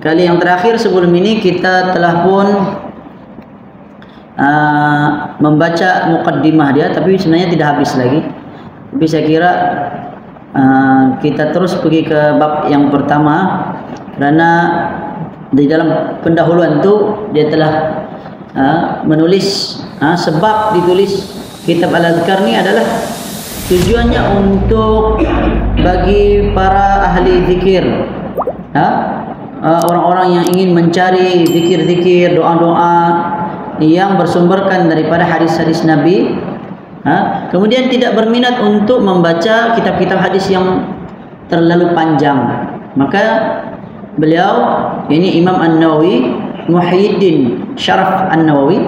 kali yang terakhir sebelum ini kita telah pun membaca muqaddimah dia, tapi sebenarnya tidak habis lagi. Tapi saya kira kita terus pergi ke bab yang pertama, kerana di dalam pendahuluan itu dia telah menulis sebab ditulis kitab Al-Adhkar ni adalah tujuannya untuk bagi para ahli zikir, orang-orang yang ingin mencari zikir-zikir, doa-doa yang bersumberkan daripada hadis-hadis Nabi, kemudian tidak berminat untuk membaca kitab-kitab hadis yang terlalu panjang. Maka beliau, ini Imam An-Nawawi, Muhyiddin Syaraf An-Nawawi,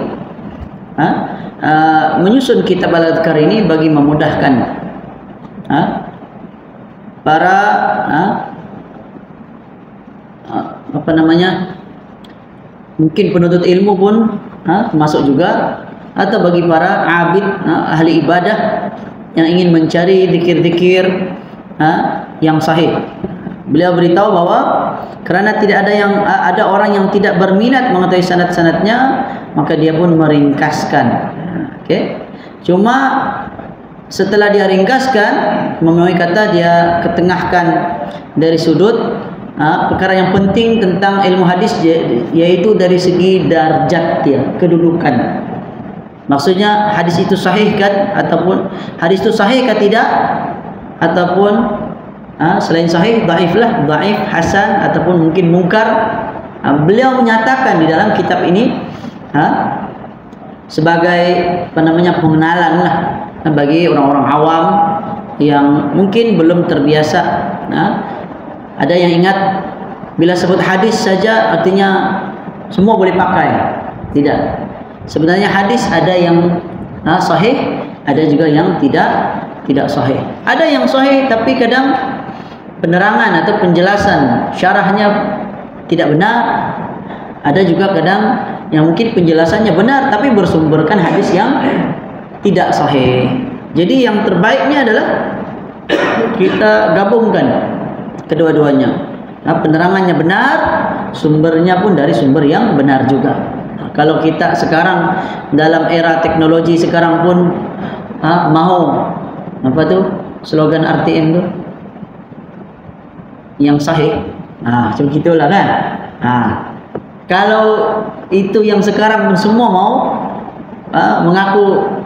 menyusun kitab Al-Adhkar ini bagi memudahkan para mungkin penuntut ilmu pun masuk juga, atau bagi para abid, ahli ibadah yang ingin mencari zikir-zikir yang sahih. Beliau beritahu bahwa kerana tidak ada orang yang tidak berminat mengetahui sanad-sanadnya, maka dia pun meringkaskan. Okey. Cuma setelah dia ringkaskan, memang kata dia ketengahkan dari sudut perkara yang penting tentang ilmu hadis, yaitu dari segi darjat dia, kedudukan. Maksudnya hadis itu sahih kan, ataupun hadis itu sahih ke tidak, ataupun selain sahih, dhaif lah, dhaif, hasan, ataupun mungkin mungkar. Beliau menyatakan di dalam kitab ini sebagai pengenalan lah bagi orang-orang awam yang mungkin belum terbiasa. Ada yang ingat bila sebut hadis saja artinya semua boleh pakai. Tidak. Sebenarnya hadis ada yang sahih, ada juga yang tidak sahih. Ada yang sahih tapi kadang penerangan atau penjelasan syarahnya tidak benar. Ada juga kadang yang mungkin penjelasannya benar tapi bersumberkan hadis yang tidak sahih. Jadi yang terbaiknya adalah kita gabungkan kedua-duanya. Penerangannya benar, sumbernya pun dari sumber yang benar juga. Kalau kita sekarang dalam era teknologi sekarang pun mau slogan RTM tu yang sahih, macam gitulah kan. Kalau itu yang sekarang pun semua mau mengaku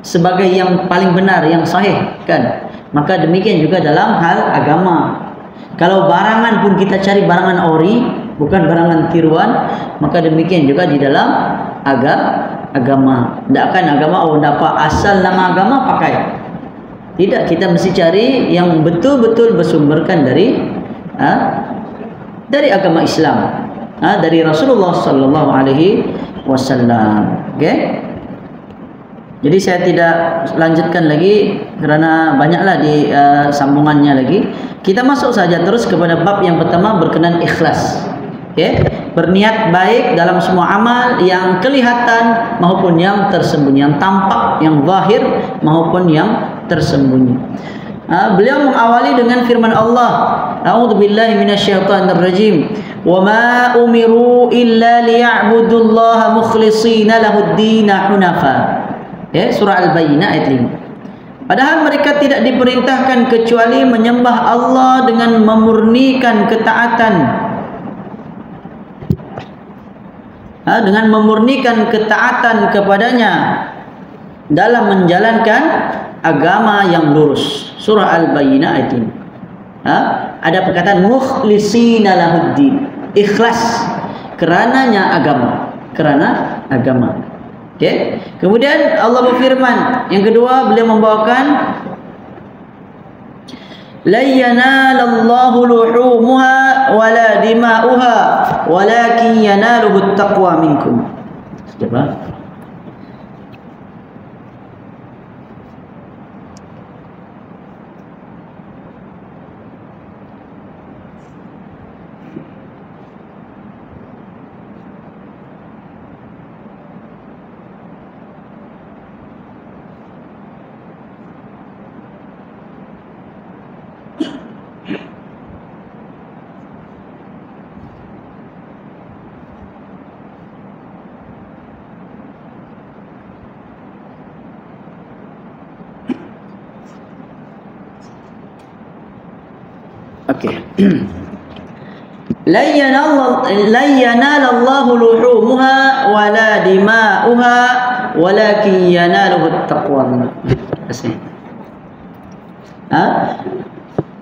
sebagai yang paling benar, yang sahih kan, maka demikian juga dalam hal agama. Kalau barangan pun kita cari barangan ori, bukan barangan tiruan, maka demikian juga di dalam agama. Tidak akan agama dapat asal nama agama pakai. Tidak, kita mesti cari yang betul-betul bersumberkan dari agama Islam, dari Rasulullah sallallahu alaihi wasallam. Okey. Jadi saya tidak lanjutkan lagi kerana banyaklah di sambungannya lagi. Kita masuk saja terus kepada bab yang pertama berkenaan ikhlas. Okey, berniat baik dalam semua amal yang kelihatan maupun yang tersembunyi, yang tampak, yang zahir maupun yang tersembunyi. Beliau mengawali dengan firman Allah, A'udzubillahi minasyaitonirrajim. Wa ma umiru illa liya'budullaha mukhlishina lahud-din hunafa. Surah Al-Bayyinah ayat 5. Padahal mereka tidak diperintahkan kecuali menyembah Allah dengan memurnikan ketaatan, kepadanya dalam menjalankan agama yang lurus. Surah Al-Bayyinah ayat 5. Ada perkataan mukhlishina lahud-din, ikhlas kerananya agama. Okay. Kemudian Allah berfirman, yang kedua beliau membawakan la yanalallahu luhumuha wala dima'uha walakin yanaluhu taqwa minkum. Coba. Okey. La yanalallahu luhumuha wala dima'uha walakin yanaluhu at-taqwa.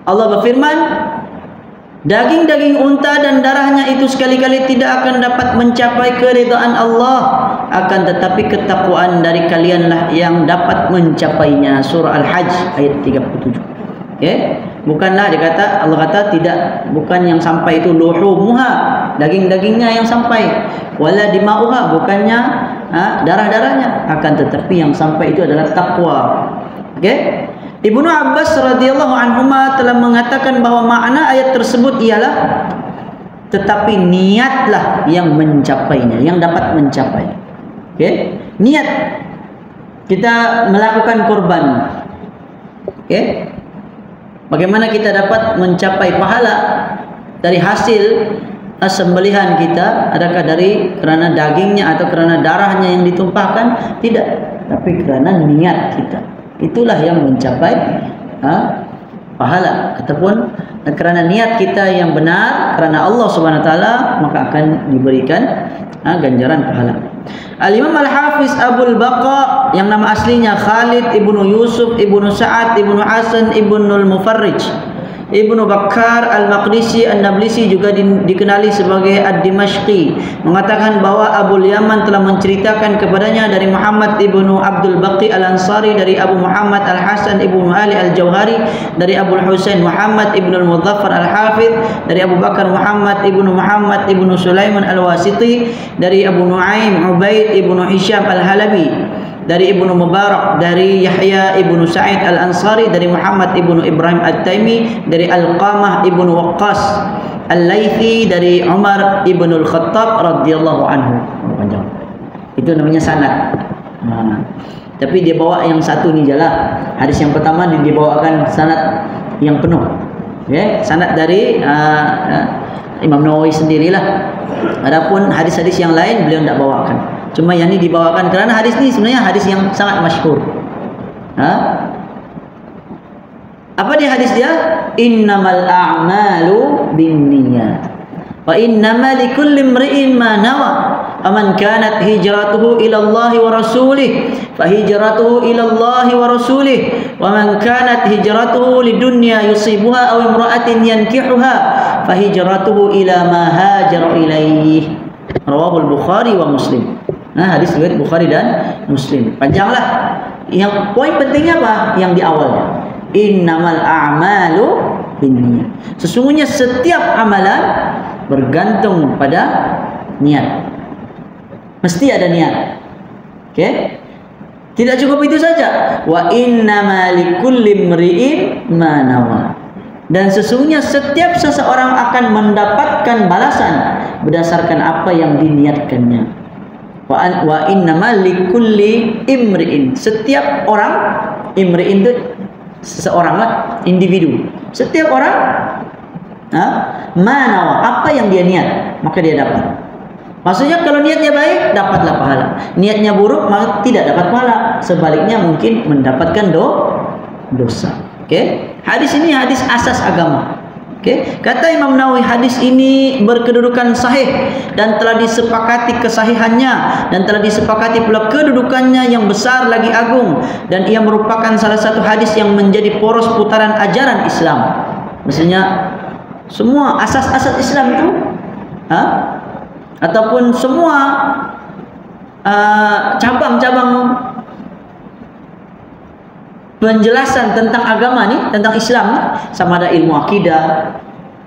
Allah berfirman, daging-daging unta dan darahnya itu sekali-kali tidak akan dapat mencapai keridhaan Allah, akan tetapi ketakwaan dari kalianlah yang dapat mencapainya. Surah Al-Hajj ayat 37. Okay? Bukanlah Allah kata tidak, bukan yang sampai itu luhumuha, daging-dagingnya yang sampai, wala dima'uha, bukannya darah-darahnya, akan tetapi yang sampai itu adalah takwa. Okay? Ibnu Abbas radhiyallahu anhuma telah mengatakan bahwa makna ayat tersebut ialah tetapi niatlah yang mencapainya, yang dapat mencapai. Okay? Niat kita melakukan korban. Okay? Bagaimana kita dapat mencapai pahala dari hasil sembelihan kita? Adakah dari kerana dagingnya atau kerana darahnya yang ditumpahkan? Tidak, tapi kerana niat kita. Itulah yang mencapai pahala, ataupun kerana niat kita yang benar kerana Allah Subhanahu wa taala, maka akan diberikan ganjaran pahala. Al-Imam Al-Hafiz Abul Baqa yang nama aslinya Khalid ibnu Yusuf ibnu Sa'ad ibnu Hasan ibnu Al-Mufarrij Ibnu Bakkar Al-Maqdisi An-Nablisi, juga dikenali sebagai Ad-Dimashqi, mengatakan bahwa Abu Yaman telah menceritakan kepadanya dari Muhammad ibnu Abdul Baqi Al-Ansari, dari Abu Muhammad Al-Hasan ibnu Ali Al-Jauhari, dari Abu Husain Muhammad ibnu Al-Mudzaffar Al-Hafidh, dari Abu Bakar Muhammad ibnu Sulaiman Al-Wasiti, dari Abu Nuaim Ubaid ibnu Hisham Al-Halabi, dari Ibnu Mubarak, dari Yahya ibnu Sa'id Al-Ansari, dari Muhammad ibnu Ibrahim At-Taimi, dari Al-Qamah ibnu Waqqas Al-Laythi, dari Umar ibnu Al-Khattab radhiyallahu anhu. Panjang. Itu namanya sanad. Tapi dia bawa yang satu ni jelah. Hadis yang pertama dibawakan sanad yang penuh. Okay? Sanad dari Imam Nawawi sendirilah. Adapun hadis-hadis yang lain beliau tidak bawakan. Cuma yang ini dibawakan kerana hadis ni sebenarnya hadis yang sangat masyhur. Apa dia hadis dia? Innamal a'malu binniyat wa innamal likulli imri'in ma nawa. Faman kanat hijratuhu ila Allah wa rasulih fa hijratuhu ila Allah wa rasulih, wa man kanat hijratuhu lidunya yusibuha aw imra'atin yankihuha fa hijratuhu ila ma hajara ilaih. Rawahul Bukhari wa Muslim. Hadis riwayat Bukhari dan Muslim. Panjanglah. Yang poin pentingnya apa? Yang di awalnya. Innamal a'malu binniyat. Sesungguhnya setiap amalan bergantung pada niat. Mesti ada niat. Okay? Tidak cukup itu saja. Wa innama likulli imri'in ma nawa. Dan sesungguhnya setiap seseorang akan mendapatkan balasan berdasarkan apa yang diniatkannya. Wa innama likulli imri'in. Setiap orang, imri'in itu seseorang lah, individu. Setiap orang manawa, apa yang dia niat, maka dia dapat. Maksudnya kalau niatnya baik, dapatlah pahala. Niatnya buruk, maka tidak dapat pahala. Sebaliknya mungkin mendapatkan dosa. Okay? Hadis ini hadis asas agama. Okay? Kata Imam Nawawi, hadis ini berkedudukan sahih dan telah disepakati kesahihannya, dan telah disepakati pula kedudukannya yang besar lagi agung, dan ia merupakan salah satu hadis yang menjadi poros putaran ajaran Islam. Maksudnya semua asas-asas Islam itu ataupun semua cabang-cabang penjelasan tentang agama ni, tentang Islam ni, sama ada ilmu akidah,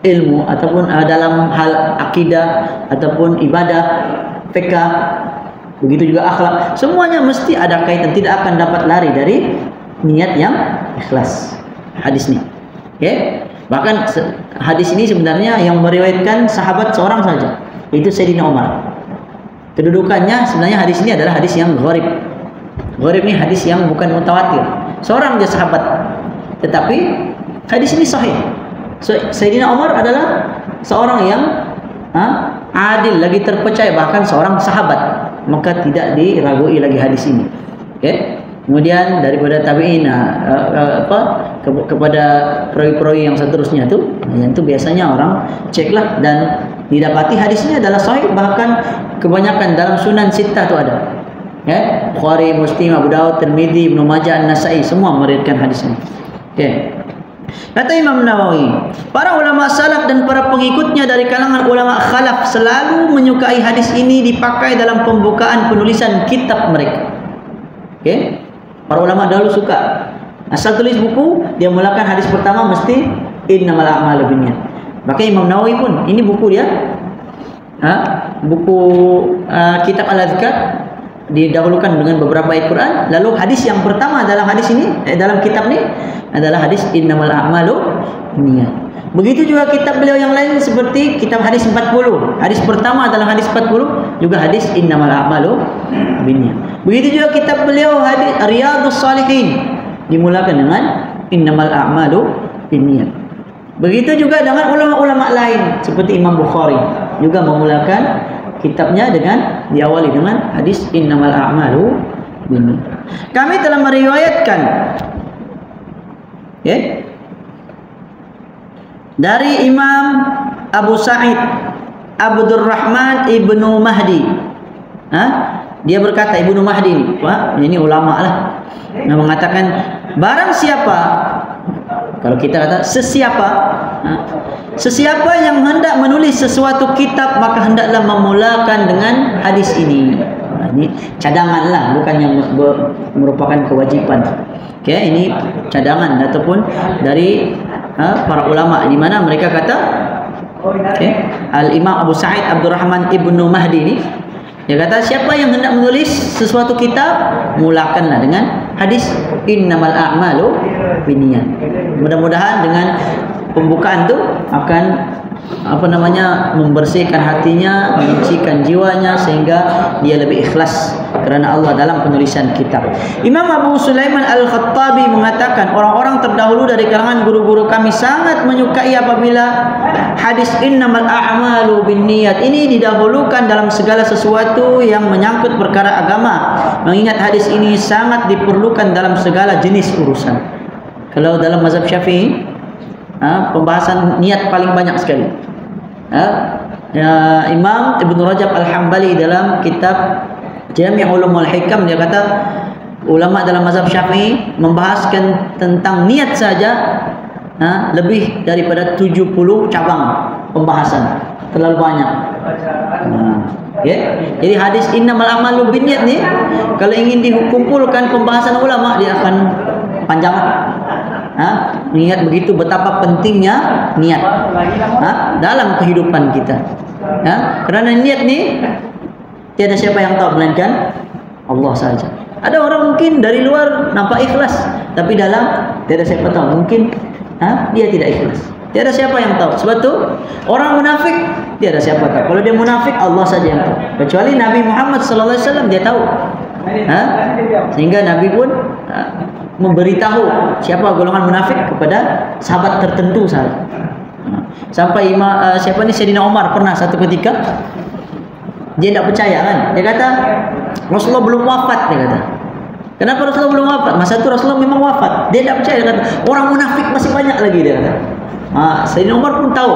ilmu ataupun dalam hal akidah ataupun ibadah, fiqh, begitu juga akhlak, semuanya mesti ada kaitan, tidak akan dapat lari dari niat yang ikhlas. Hadis ni. Okay? Bahkan hadis ini sebenarnya yang meriwayatkan sahabat seorang saja, yaitu Sayyidina Umar. Kedudukannya sebenarnya hadis ini adalah hadis yang gharib. Gharib ni hadis yang bukan mutawatir. Seorang je sahabat, tetapi hadis ini sahih. So, Sayyidina Umar adalah seorang yang adil, lagi terpercaya, bahkan seorang sahabat, maka tidak diragui lagi hadis ini. Okay? Kemudian daripada tabi'in kepada perawi-perawi yang seterusnya yang itu biasanya orang ceklah dan didapati hadisnya adalah sahih, bahkan kebanyakan dalam Sunan Sittah itu ada. Ya, Bukhari, Muslim, Abu Dawud, Tirmidzi, Ibnu Majah, An-Nasa'i semua meriwayatkan hadis ini. Okey. Kata Imam Nawawi, para ulama salaf dan para pengikutnya dari kalangan ulama khalaf selalu menyukai hadis ini dipakai dalam pembukaan penulisan kitab mereka. Okey. Para ulama dahulu suka asal tulis buku, dia mulakan hadis pertama mesti innamal a'malu binniyat. Maka Imam Nawawi pun ini buku dia, buku kitab Al-Adhkar, didahulukan dengan beberapa ayat Quran. Lalu hadis yang pertama dalam hadis ini, dalam kitab ini adalah hadis innamal a'malu binniyat. Begitu juga kitab beliau yang lain seperti kitab hadis 40. Hadis pertama adalah hadis 40, juga hadis innamal a'malu binniyat. Begitu juga kitab beliau hadis Riyadhus Shalihin dimulakan dengan innamal a'malu binniyat. Begitu juga dengan ulama-ulama lain seperti Imam Bukhari juga memulakan kitabnya dengan diawali dengan hadis innamal a'malu binniyat. Kami telah meriwayatkan dari Imam Abu Sa'id Abdurrahman Ibnu Mahdi. Dia berkata, Ibnu Mahdi ini ulama lah, yang mengatakan barang siapa, kalau kita kata sesiapa yang hendak menulis sesuatu kitab maka hendaklah memulakan dengan hadis ini. Ini cadangan lah, bukan yang merupakan kewajiban. Okay, ini cadangan ataupun dari para ulama, di mana mereka kata, Al-Imam Abu Sa'id Abdurrahman Ibnu Mahdi ini, dia kata siapa yang hendak menulis sesuatu kitab, mulakanlah dengan hadis innamal a'malu binniyat. Mudah-mudahan dengan pembukaan itu akan membersihkan hatinya, menyucikan jiwanya sehingga dia lebih ikhlas kerana Allah dalam penulisan kitab. Imam Abu Sulaiman Al-Khattabi mengatakan orang-orang terdahulu dari kalangan guru-guru kami sangat menyukai apabila hadis innamal a'malu binniyat ini didahulukan dalam segala sesuatu yang menyangkut perkara agama, mengingat hadis ini sangat diperlukan dalam segala jenis urusan. Kalau dalam mazhab Syafi'i, pembahasan niat paling banyak sekali. Imam Ibn Rajab Al-Hambali dalam kitab Jami' Ulumul Hikam, dia kata ulama dalam mazhab Syafi'i membahaskan tentang niat saja lebih daripada 70 cabang pembahasan, terlalu banyak. Jadi hadis innamal a'malu binniyat ni kalau ingin dikumpulkan pembahasan ulama, dia akan panjang. Mengingat begitu betapa pentingnya niat dalam kehidupan kita. Kerana niat ni tiada siapa yang tahu melainkan Allah saja. Ada orang mungkin dari luar nampak ikhlas, tapi dalam tiada siapa tahu, mungkin dia tidak ikhlas. Tiada siapa yang tahu. Sebab tu orang munafik tiada siapa tahu. Kalau dia munafik, Allah saja yang tahu. Kecuali Nabi Muhammad sallallahu alaihi wasallam, dia tahu. Sehingga Nabi pun memberitahu siapa golongan munafik kepada sahabat tertentu saja. Sampai siapa ni, Sayyidina Umar pernah satu ketika dia tidak percaya kan. Dia kata Rasulullah belum wafat, dia kata. Kenapa Rasulullah belum wafat? Masa itu Rasulullah memang wafat. Dia tidak percaya, dia kata orang munafik masih banyak lagi, dia kata. Sayyidina Umar pun tahu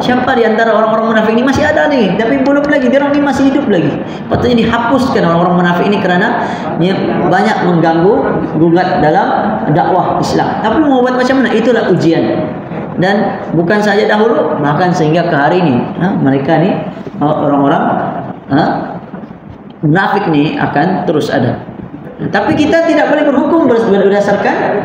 siapa di antara orang-orang munafik ini masih ada nih, tapi belum lagi, dia orang ini masih hidup lagi. Patutnya dihapuskan orang-orang munafik ini kerana dia banyak mengganggu gugat dalam dakwah Islam. Tapi mau buat macam mana? Itulah ujian. Dan bukan saja dahulu, bahkan sehingga ke hari ini mereka ni orang-orang munafik ni akan terus ada. Tapi kita tidak boleh berhukum berdasarkan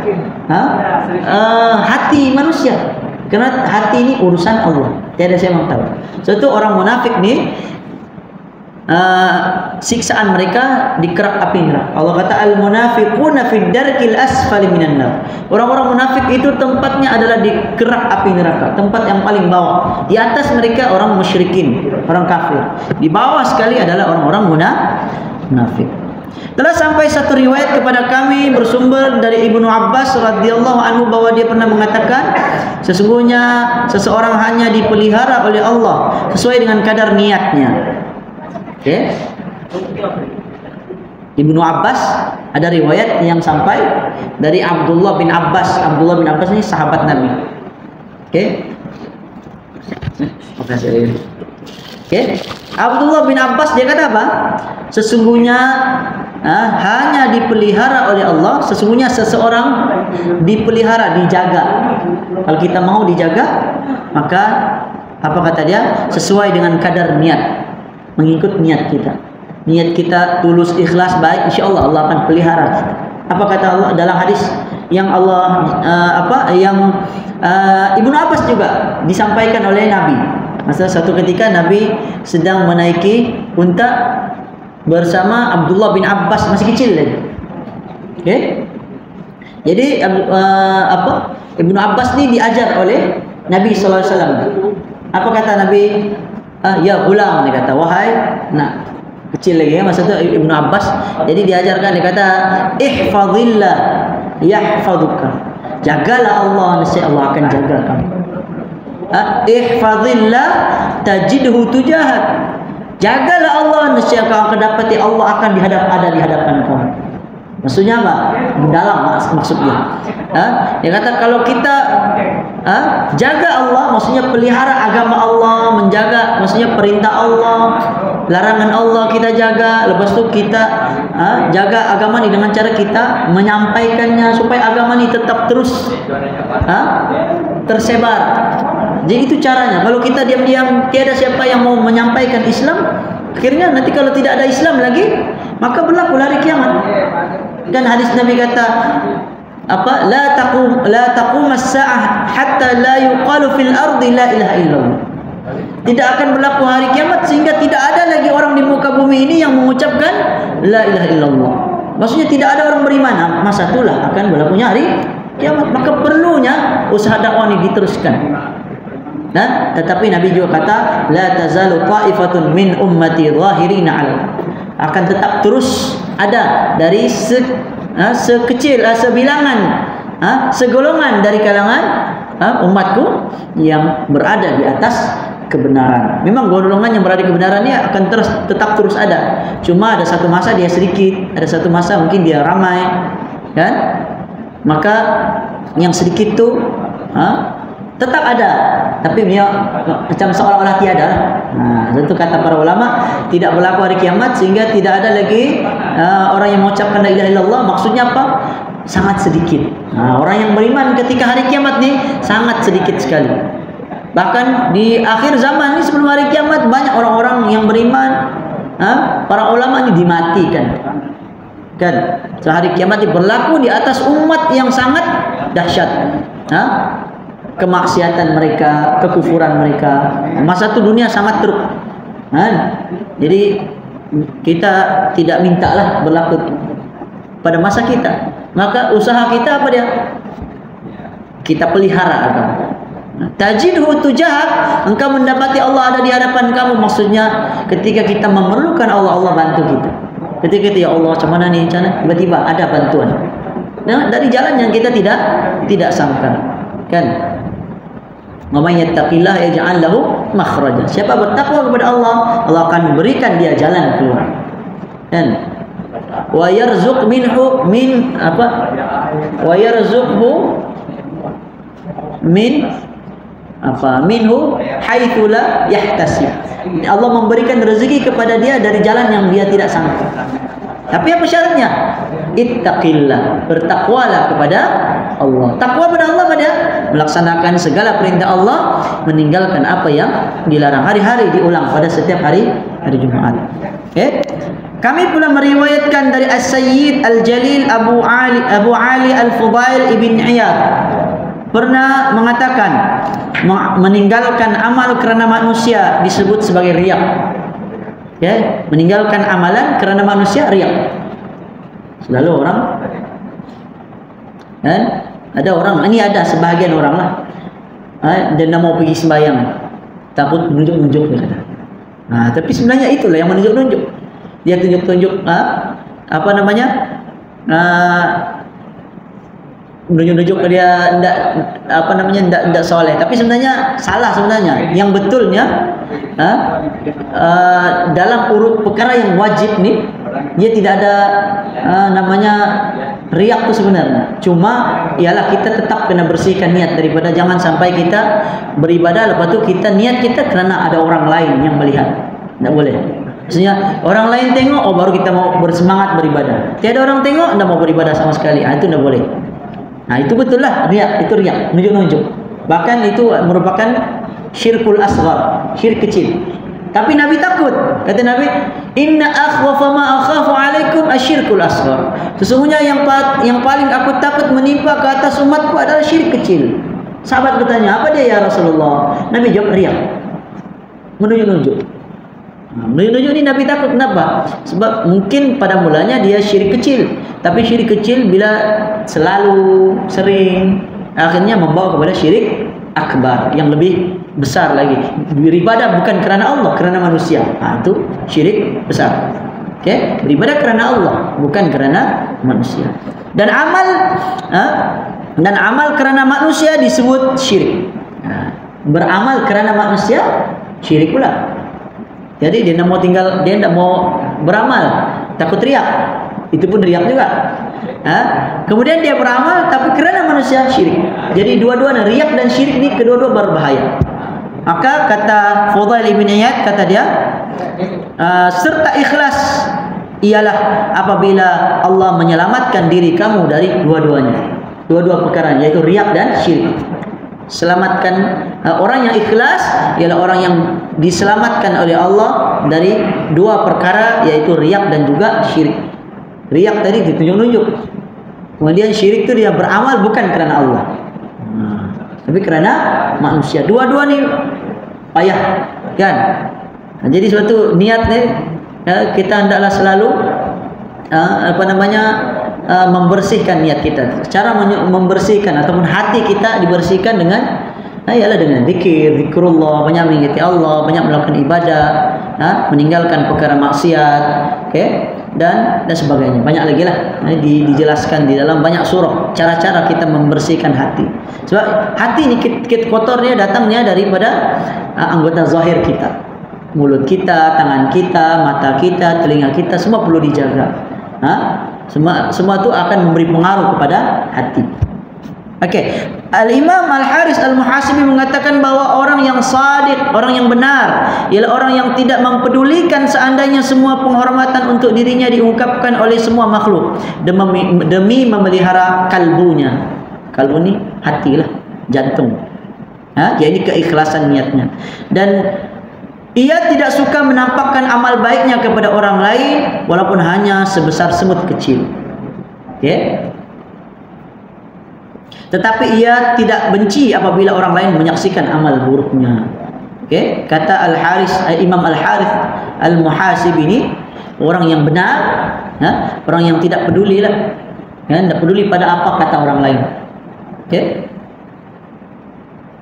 hati manusia. Kerana hati ini urusan Allah, tiada siapa yang tahu. Sebab itu orang munafik ni siksaan mereka di kerak api neraka. Allah kata al-munafiquna fid darkil asfali minan nar. Orang-orang munafik itu tempatnya adalah di kerak api neraka, tempat yang paling bawah. Di atas mereka orang musyrikin, orang kafir. Di bawah sekali adalah orang-orang munafik. Telah sampai satu riwayat kepada kami bersumber dari Ibnu Abbas radhiyallahu anhu bahwa dia pernah mengatakan, sesungguhnya seseorang hanya dipelihara oleh Allah sesuai dengan kadar niatnya. Ibnu Abbas, ada riwayat yang sampai dari Abdullah bin Abbas. Abdullah bin Abbas ini sahabat Nabi. Oke. Oke. Abdullah bin Abbas dia kata apa? Sesungguhnya hanya dipelihara oleh Allah. Sesungguhnya seseorang dipelihara, dijaga. Kalau kita mau dijaga, maka apa kata dia? Sesuai dengan kadar niat, mengikut niat kita. Niat kita tulus, ikhlas, baik, insya Allah Allah akan pelihara kita. Apa kata Allah dalam hadis yang Allah Ibnu Abbas juga disampaikan oleh Nabi. Masa satu ketika Nabi sedang menaiki unta bersama Abdullah bin Abbas, masih kecil lagi. Oke. Jadi Ibnu Abbas ini diajar oleh Nabi sallallahu alaihi wasallam. Apa kata Nabi? Ya gulam, dia kata, wahai, nah kecil lagi ya masa itu Ibnu Abbas. Jadi diajarkan, dia kata, ihfazillah yahfazuka. Jagalah Allah, niscaya Allah akan jaga kamu. Ihfazillah tajidhu tujahak. Jagalah Allah, niscaya kau akan dapati Allah akan ada di hadapan kamu. Maksudnya apa? Mendalam maksudnya. Dia kata kalau kita jaga Allah, maksudnya pelihara agama Allah, menjaga maksudnya perintah Allah, larangan Allah kita jaga. Lepas tu kita jaga agama ni dengan cara kita menyampaikannya supaya agama ni tetap terus tersebar. Jadi itu caranya. Kalau kita diam-diam tiada siapa yang mau menyampaikan Islam, akhirnya nanti kalau tidak ada Islam lagi, maka berlaku hari kiamat. Dan hadis Nabi kata apa? La taqum as-sa'ah hatta la yuqalu fil ardi la ilaha illallah. Tidak akan berlaku hari kiamat sehingga tidak ada lagi orang di muka bumi ini yang mengucapkan la ilaha illallah. Maksudnya tidak ada orang beriman. Masa itulah akan berlakunya hari kiamat. Maka perlunya usaha dakwah ini diteruskan. Tetapi Nabi juga kata la tazalu ta'ifatun min ummati zahirina 'ala, akan tetap terus ada dari sebilangan segolongan dari kalangan umatku yang berada di atas kebenaran. Memang golongan yang berada di kebenaran ini akan tetap terus ada. Cuma ada satu masa dia sedikit, ada satu masa mungkin dia ramai, kan? Maka yang sedikit tu tetap ada, tapi dia macam seolah-olah tiada. Itu kata para ulama, tidak berlaku hari kiamat sehingga tidak ada lagi orang yang mengucapkan la ilaha illallah. Maksudnya apa? Sangat sedikit. Orang yang beriman ketika hari kiamat ni sangat sedikit sekali. Bahkan di akhir zaman ni sebelum hari kiamat banyak orang-orang yang beriman, para ulama ni dimatikan. Kan? Sehari kiamat ini berlaku di atas umat yang sangat dahsyat. Kemaksiatan mereka, kekufuran mereka. Masa itu dunia sangat teruk. Jadi kita tidak mintalah berlaku pada masa kita. Maka usaha kita apa dia? Kita pelihara agama. Tajidhu tujahak, engkau mendapati Allah ada di hadapan kamu. Maksudnya ketika kita memerlukan Allah, Allah bantu kita. Ketika kita ya Allah macam mana ni, tiba-tiba ada bantuan. Dari jalan yang kita tidak sangka. Kan? Wa may yattaqillah yaj'al lahu makhraja. Siapa bertakwa kepada Allah, Allah akan berikan dia jalan keluar. Dan wa yarzuq minhu min apa? Wa yarzuqhu min apa? Minhu haitsu la yahtasib. Allah memberikan rezeki kepada dia dari jalan yang dia tidak sangka. Tapi apa syaratnya? Ittaqillah, bertakwalah kepada Allah. Takwa pada Allah pada melaksanakan segala perintah Allah, meninggalkan apa yang dilarang. Hari-hari diulang pada setiap hari Jumaat. Okay? Kami pula meriwayatkan dari As-Sayyid Al-Jalil Abu Ali Al-Fudail Ibn Iyad pernah mengatakan meninggalkan amal kerana manusia disebut sebagai riya. Ya, meninggalkan amalan kerana manusia riya. Selalu orang kan, ada orang, ini ada sebahagian orang lah, dia nak mau pergi sembahyang takut menunjuk-nunjuk dia kata. Tapi sebenarnya itulah yang menunjuk-nunjuk. Dia tunjuk-tunjuk apa namanya, menunjuk-nunjuk dia ndak apa namanya ndak soleh. Tapi sebenarnya salah sebenarnya. Yang betulnya dalam urut perkara yang wajib ni Dia tidak ada namanya riak itu sebenarnya. Cuma ialah kita tetap kena bersihkan niat daripada jangan sampai kita beribadah lepas tu kita niat kita kerana ada orang lain yang melihat. Tidak boleh. Maksudnya orang lain tengok, oh baru kita mau bersemangat beribadah. Tiada orang tengok, tidak mau beribadah sama sekali. Itu tidak boleh. Nah itu betul lah riak, itu riak, nunjuk-nunjuk. Bahkan itu merupakan syirkul asghar, syirik kecil. Tapi Nabi takut. Kata Nabi, "Inna akhwafa ma akhafu alaikum asyirkul asghar." Sesungguhnya yang paling aku takut menimpa ke atas umatku adalah syirik kecil. Sahabat bertanya, "Apa dia ya Rasulullah?" Nabi jawab, riak. Menunjuk-nunjuk. Menunjuk ini Nabi takut. Kenapa? Sebab mungkin pada mulanya dia syirik kecil. Tapi syirik kecil bila selalu, sering, akhirnya membawa kepada syirik akbar yang lebih besar lagi. Beribadah bukan kerana Allah, kerana manusia. Itu syirik besar. Okay? Beribadah kerana Allah, bukan kerana manusia. Dan amal kerana manusia disebut syirik. Beramal kerana manusia syirik pula. Jadi dia tidak mau beramal, takut riak. Itu pun riak juga. Kemudian dia beramal tapi kerana manusia syirik. Jadi dua-duanya riak dan syirik ni kedua-dua berbahaya. Maka kata Fudail bin Iyad, kata dia, serta ikhlas ialah apabila Allah menyelamatkan diri kamu dari dua-duanya. Dua-dua perkara yaitu riak dan syirik. Selamatkan orang yang ikhlas ialah orang yang diselamatkan oleh Allah dari dua perkara yaitu riak dan juga syirik. Riak tadi ditunjuk-nunjuk. Kemudian syirik itu dia beramal bukan kerana Allah, tapi kerana manusia. Dua-dua ni payah kan. Jadi suatu niat ni kita hendaklah selalu membersihkan niat kita. Cara membersihkan ataupun hati kita dibersihkan dengan ialah dengan zikrullah, banyak mengingati Allah, banyak melakukan ibadah, meninggalkan perkara maksiat, dan sebagainya. Banyak lagi lah dijelaskan di dalam banyak surah cara-cara kita membersihkan hati. Sebab hati ni kita kotornya datangnya daripada anggota zahir kita. Mulut kita, tangan kita, mata kita, telinga kita, semua perlu dijaga. Semua itu akan memberi pengaruh kepada hati. Al-Imam Al-Haris Al-Muhasibi mengatakan bahawa orang yang sadiq, orang yang benar, ialah orang yang tidak mempedulikan seandainya semua penghormatan untuk dirinya diungkapkan oleh semua makhluk demi memelihara kalbunya. Kalbu ni hatilah, jantung. Jadi keikhlasan niatnya. Dan ia tidak suka menampakkan amal baiknya kepada orang lain walaupun hanya sebesar semut kecil. Tetapi ia tidak benci apabila orang lain menyaksikan amal buruknya. Kata Imam Al-Harith Al-Muhasibi ini orang yang benar, orang yang tidak peduli lah, tidak peduli pada apa kata orang lain.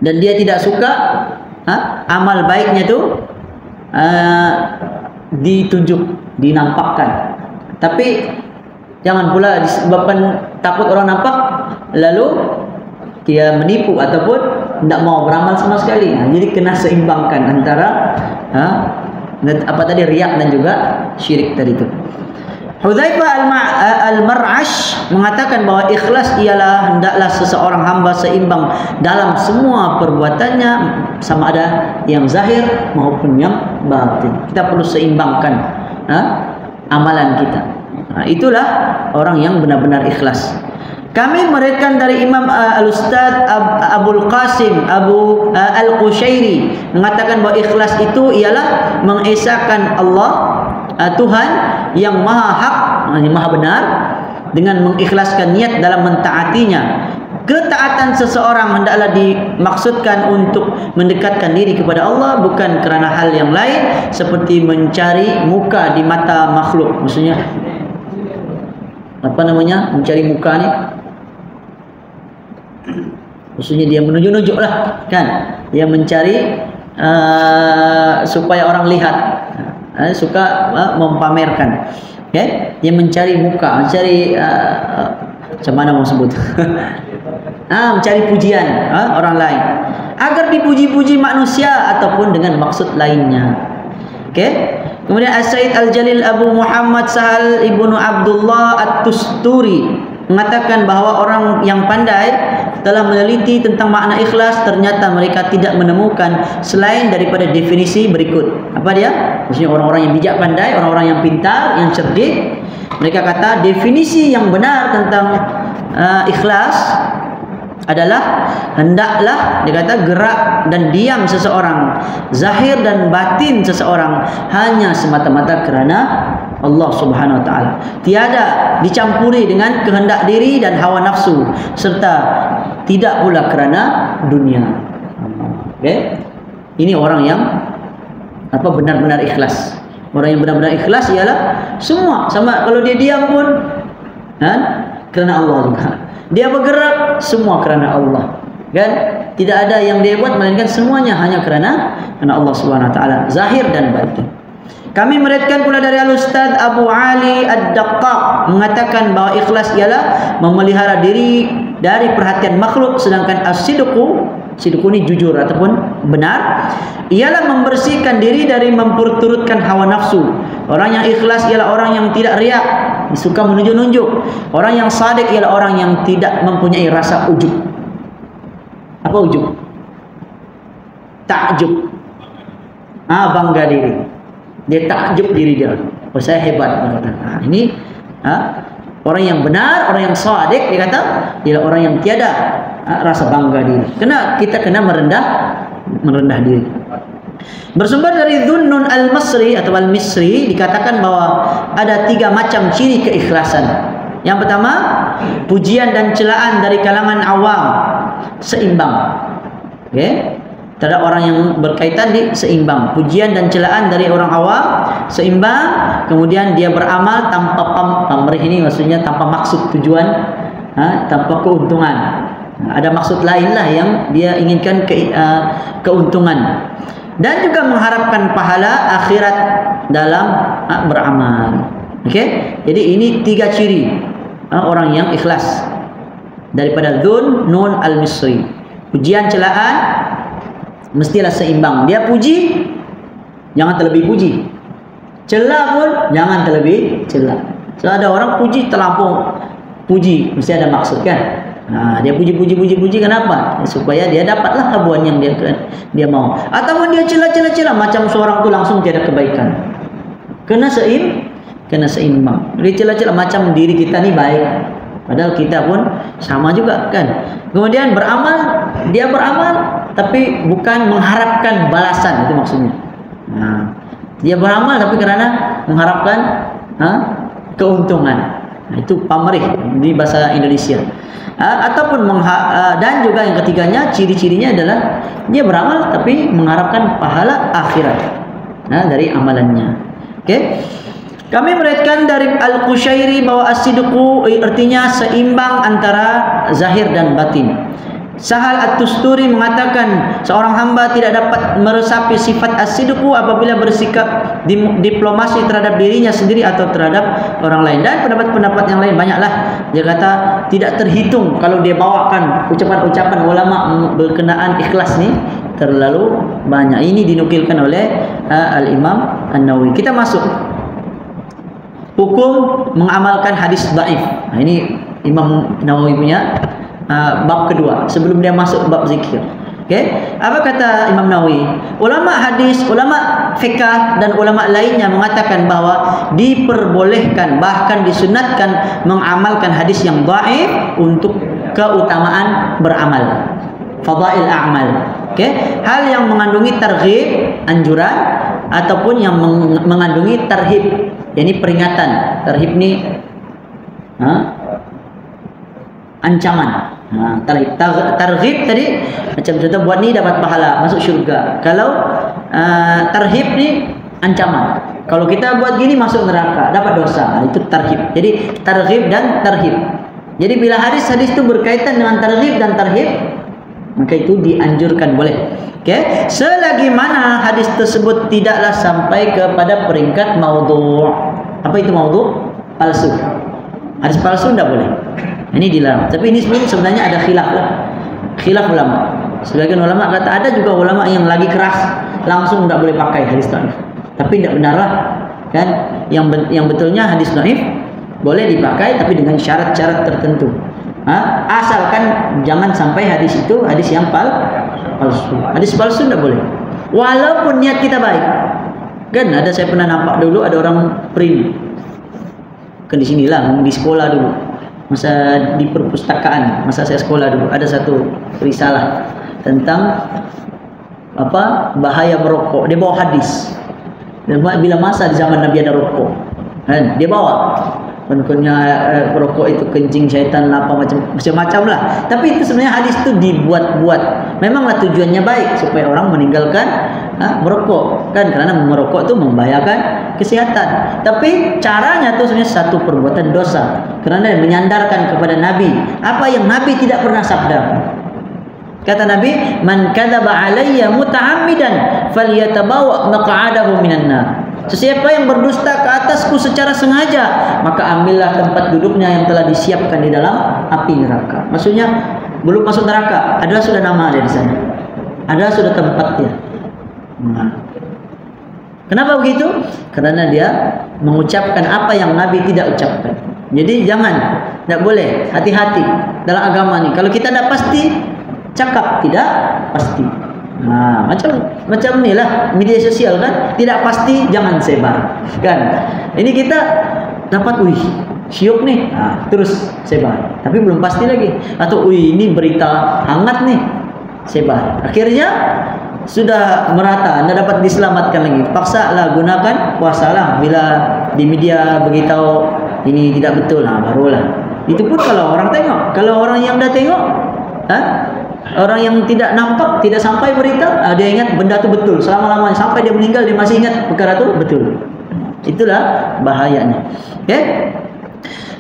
Dan dia tidak suka amal baiknya tu ditunjuk, dinampakkan. Tapi jangan pula disebabkan takut orang nampak lalu dia menipu ataupun tidak mau beramal sama sekali. Jadi kena seimbangkan antara riak dan juga syirik tadi itu. Hudzaifah Al-Mar'ash mengatakan bahawa ikhlas ialah hendaklah seseorang hamba seimbang dalam semua perbuatannya, sama ada yang zahir maupun yang batin. Kita perlu seimbangkan amalan kita. Itulah orang yang benar-benar ikhlas. Kami meriwayatkan dari Imam Al-Ustaz Abul Qasim Al-Qushairi mengatakan bahawa ikhlas itu ialah mengesahkan Allah Tuhan yang maha hak, maha benar, dengan mengikhlaskan niat dalam mentaatinya. Ketaatan seseorang hendaklah dimaksudkan untuk mendekatkan diri kepada Allah, bukan kerana hal yang lain seperti mencari muka di mata makhluk. Maksudnya mencari muka ni, maksudnya dia menunjuk-nunjuk lah kan, dia mencari supaya orang lihat, suka mempamerkan. Dia mencari muka, mencari macam mana mau sebut mencari pujian orang lain agar dipuji-puji manusia ataupun dengan maksud lainnya. Kemudian As-Said Al-Jalil Abu Muhammad Sahal Ibnu Abdullah At-Tusturi mengatakan bahwa orang yang pandai telah meneliti tentang makna ikhlas, ternyata mereka tidak menemukan selain daripada definisi berikut. Apa dia? Maksudnya orang-orang yang bijak pandai, orang-orang yang pintar, yang cerdik, mereka kata definisi yang benar tentang ikhlas adalah hendaklah, dia kata, gerak dan diam seseorang, zahir dan batin seseorang hanya semata-mata kerana Allah Subhanahu wa taala. Tiada dicampuri dengan kehendak diri dan hawa nafsu, serta tidak pula kerana dunia. Okey. Ini orang yang benar-benar ikhlas. Orang yang benar-benar ikhlas ialah semua, sama kalau dia diam pun kerana Allah juga. Dia bergerak semua kerana Allah. Kan? Tidak ada yang dia buat melainkan semuanya hanya kerana Allah Subhanahu wa taala, zahir dan batin. Kami meriwayatkan pula dari Al-Ustaz Abu Ali Ad-Daqqaq mengatakan bahawa ikhlas ialah memelihara diri dari perhatian makhluk, sedangkan as-sidqu ni jujur ataupun benar, ialah membersihkan diri dari memperturutkan hawa nafsu. Orang yang ikhlas ialah orang yang tidak riak, suka menunjuk-nunjuk. Orang yang sadiq ialah orang yang tidak mempunyai rasa ujub. Apa ujub? Takjub. Bangga diri. Dia takjub diri dia. Oh, saya hebat. Ini orang yang benar, orang yang sadiq, dia kata ialah orang yang tiada rasa bangga diri. Kita kena merendah diri. Bersumber dari Dhunnun Al-Masri atau Al-Misri, dikatakan bahawa ada 3 macam ciri keikhlasan. Yang pertama, pujian dan celaan dari kalangan awam seimbang. Okey? Terhadap orang yang berkaitan seimbang. Pujian dan celaan dari orang awam seimbang. Kemudian dia beramal tanpa pamrih, ini maksudnya tanpa maksud tujuan, tanpa keuntungan. Ada maksud lain lah yang dia inginkan, keuntungan. Dan juga mengharapkan pahala akhirat dalam beramal. Okey? Jadi ini 3 ciri orang yang ikhlas daripada Dhunnun Al-Misri. Pujian, celaan mestilah seimbang. Dia puji, jangan terlebih puji. Cela pun jangan terlebih cela. So ada orang puji terlampau puji, mesti ada maksud kan? Dia puji kenapa? Supaya dia dapatlah habuan yang dia mau. Ataupun dia cela macam seorang tu langsung tiada kebaikan. Kena seimbang. Dia cela macam diri kita ni baik, padahal kita pun sama juga kan. Kemudian dia beramal tapi bukan mengharapkan balasan, itu maksudnya. Dia beramal tapi kerana mengharapkan keuntungan. Itu pamrih di bahasa Indonesia. Ataupun dan juga yang ketiganya, ciri-cirinya adalah dia beramal tapi mengharapkan pahala akhirat dari amalannya. Okey. Kami meriwayatkan dari Al-Qushairi bahawa as-sidqu artinya seimbang antara zahir dan batin. Sahal At-Tusturi mengatakan seorang hamba tidak dapat meresapi sifat as-sidqu apabila bersikap diplomasi terhadap dirinya sendiri atau terhadap orang lain. Dan pendapat-pendapat yang lain banyaklah. Dia kata tidak terhitung kalau dia bawakan ucapan-ucapan ulama berkenaan ikhlas ni terlalu banyak. Ini dinukilkan oleh Al-Imam An-Nawawi. Kita masuk hukum mengamalkan hadis dhaif. Ini Imam Nawawi punya bab kedua sebelum dia masuk bab zikir. Okey, apa kata Imam Nawawi? Ulama hadis, ulama fiqh dan ulama lainnya mengatakan bahawa diperbolehkan, bahkan disunatkan mengamalkan hadis yang dhaif untuk keutamaan beramal, fadail a'mal. Okey, hal yang mengandungi targhib, anjuran, ataupun yang mengandungi tarhib, yakni peringatan. Tarhib ni ancaman. Targhib tadi macam contoh, buat ni dapat pahala, masuk syurga. Kalau tarhib ni ancaman, kalau kita buat gini masuk neraka, dapat dosa. Itu tarhib. Jadi targhib dan tarhib. Jadi bila hadis-hadis itu berkaitan dengan targhib dan tarhib, maka itu dianjurkan, boleh. Okey, selagi mana hadis tersebut tidaklah sampai kepada peringkat maudhu'. Apa itu maudhu'? Palsu. Hadis palsu tidak boleh. Ini dilarang. Tapi ini sebenarnya ada khilaf lah. Khilaf ulama. Sebagian ulama kata, ada juga ulama yang lagi keras, langsung tidak boleh pakai hadis dhaif. Tapi tidak benarlah, kan? Yang betulnya hadis dhaif boleh dipakai tapi dengan syarat-syarat tertentu. Asalkan jangan sampai hadis itu hadis yang palsu. Hadis palsu tidak boleh. Walaupun niat kita baik. Kan ada, saya pernah nampak dulu ada orang print. Kan di sinilah, di sekolah dulu. Masa di perpustakaan, masa saya sekolah dulu, ada satu risalah tentang bahaya merokok. Dia bawa hadis. Dan bila masa di zaman Nabi ada rokok, kan dia bawa konkonnya rokok itu kencing syaitan apa macam-macam lah. Tapi itu sebenarnya hadis itu dibuat-buat. Memanglah tujuannya baik supaya orang meninggalkan merokok, kan, karena merokok itu membahayakan kesehatan. Tapi caranya itu sebenarnya satu perbuatan dosa, karena menyandarkan kepada Nabi apa yang Nabi tidak pernah sabda. Kata Nabi, "Man kadzaba alayya muta'ammidan falyatabawa maq'adahu minan nar." Sesiapa yang berdusta ke atasku secara sengaja, maka ambillah tempat duduknya yang telah disiapkan di dalam api neraka. Maksudnya belum masuk neraka, adalah sudah nama dia di sana. Adalah sudah tempatnya. Kenapa begitu? Karena dia mengucapkan apa yang Nabi tidak ucapkan. Jadi jangan, tidak boleh, hati-hati dalam agama ni. Kalau kita tidak pasti cakap, tidak pasti. Macam ni lah media sosial, kan, tidak pasti jangan sebar, kan. Ini kita dapat syok nih, terus sebar, tapi belum pasti lagi. Atau ini berita hangat nih, sebar, akhirnya sudah merata, anda dapat diselamatkan lagi. Paksalah, gunakan puasalah. Bila di media beritahu ini tidak betul, barulah. Itu pun kalau orang tengok. Kalau orang yang dah tengok, orang yang tidak nampak, tidak sampai berita, dia ingat benda itu betul selama-lamanya, sampai dia meninggal dia masih ingat perkara itu betul. Itulah bahayanya.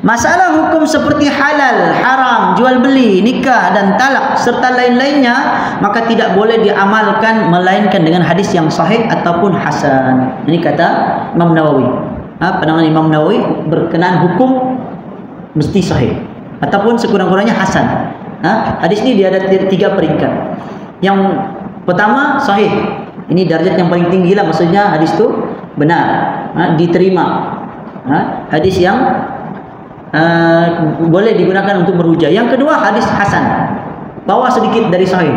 Masalah hukum seperti halal, haram, jual beli, nikah dan talak serta lain-lainnya, maka tidak boleh diamalkan melainkan dengan hadis yang sahih ataupun hasan. Ini kata Imam Nawawi. Pandangan Imam Nawawi berkenaan hukum mesti sahih ataupun sekurang-kurangnya hasan. Hadis ini dia ada 3 peringkat. Yang pertama sahih. Ini darjat yang paling tinggi lah, maksudnya hadis itu benar, diterima. Hadis yang boleh digunakan untuk berhujah. Yang kedua hadis hasan, bawah sedikit dari sahih.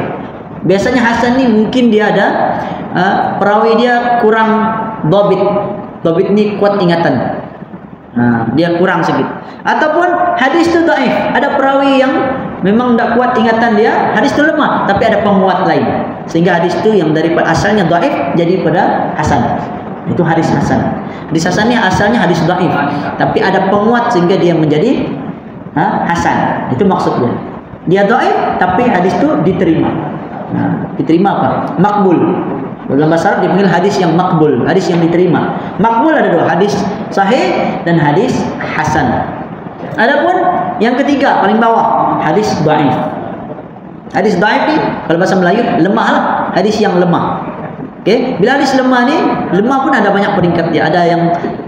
Biasanya hasan ni mungkin dia ada perawi dia kurang dhabit. Dhabit ni kuat ingatan. Dia kurang sedikit. Ataupun hadis itu dhaif, ada perawi yang memang tidak kuat ingatan dia, hadis itu lemah, tapi ada penguat lain, sehingga hadis itu yang daripada asalnya dhaif jadi pada hasan. Itu hadis hasan. Hadis hasan ni asalnya hadis dhaif, tapi ada penguat sehingga dia menjadi hasan. Itu maksudnya. Dia dhaif tapi hadis itu diterima. Diterima apa? Makbul. Dalam bahasa Arab dipanggil hadis yang makbul, hadis yang diterima. Makbul ada 2, hadis sahih dan hadis hasan. Adapun yang ketiga paling bawah, hadis dhaif. Hadis dhaif ni kalau bahasa Melayu lemahlah, hadis yang lemah. Okey, bila hadis lemah ni, lemah pun ada banyak peringkat dia. Ada yang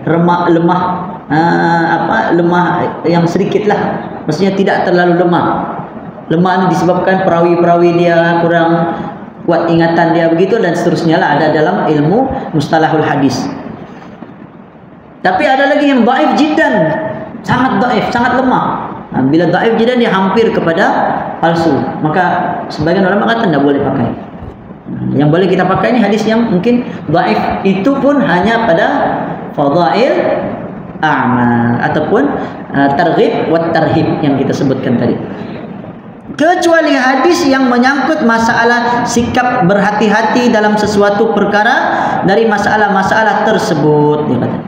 lemah lemah yang sedikit lah. Maksudnya tidak terlalu lemah. Lemah ni disebabkan perawi-perawi dia kurang kuat ingatan dia, begitu dan seterusnya lah, ada dalam ilmu mustalahul hadis. Tapi ada lagi yang dhaif jiddan, sangat dhaif, sangat lemah. Bila dhaif jiddan dia hampir kepada palsu, maka sebagian ulama kata tidak boleh pakai. Yang boleh kita pakai ini hadis yang mungkin dhaif, itu pun hanya pada fadail a'mal ataupun targhib wa tarhib yang kita sebutkan tadi. Kecuali hadis yang menyangkut masalah sikap berhati-hati dalam sesuatu perkara dari masalah-masalah tersebut, dia kata.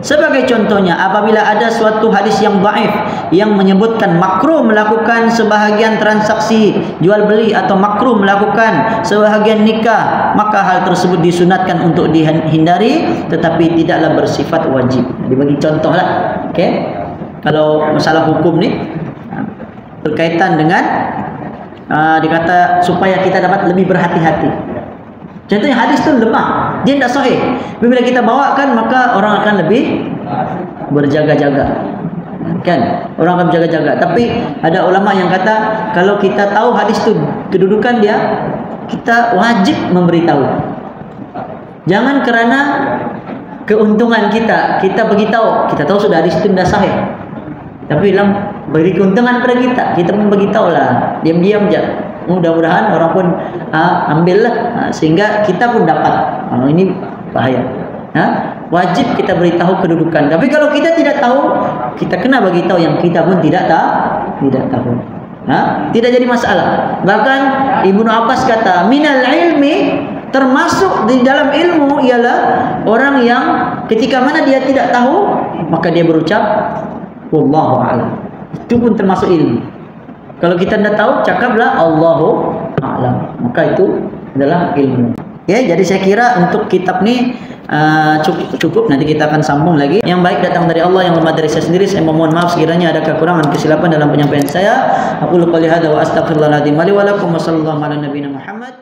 Sebagai contohnya, apabila ada suatu hadis yang dhaif yang menyebutkan makruh melakukan sebahagian transaksi jual beli atau makruh melakukan sebahagian nikah, maka hal tersebut disunatkan untuk dihindari tetapi tidaklah bersifat wajib. Dibagi contohlah. Okey. Kalau masalah hukum ni berkaitan dengan dikata supaya kita dapat lebih berhati-hati. Contohnya hadis tu lemah, dia tidak sahih. Bila kita bawakan maka orang akan lebih berjaga-jaga. Kan? Orang akan berjaga-jaga. Tapi ada ulama yang kata kalau kita tahu hadis tu kedudukan dia, kita wajib memberitahu. Jangan kerana keuntungan kita. Kita beritahu, kita tahu sudah hadis itu tidak sahih, tapi bilang beri keuntungan pada kita. Kita pun beritahu lah, diam-diam aja. Mudah-mudahan orang pun ambillah, sehingga kita pun dapat. Ini bahaya. Wajib kita beritahu kedudukan. Tapi kalau kita tidak tahu, kita kena beritahu yang kita pun tidak tahu. Tidak jadi masalah. Bahkan Ibnu Abbas kata, minal ilmi, termasuk di dalam ilmu ialah orang yang ketika mana dia tidak tahu, maka dia berucap wallahu a'lam. Itu pun termasuk ilmu. Kalau kita tidak tahu, cakaplah Allahu a'lam, maka itu adalah ilmu. Ya, jadi saya kira untuk kitab ni cukup. Nanti kita akan sambung lagi. Yang baik datang dari Allah, yang lemah dari saya sendiri. Saya memohon maaf sekiranya ada kekurangan, kesilapan dalam penyampaian saya. Aku qouli hadza wa astaghfirullahaladzim li wa lakum wa sallallahu ala nabiyina Muhammad.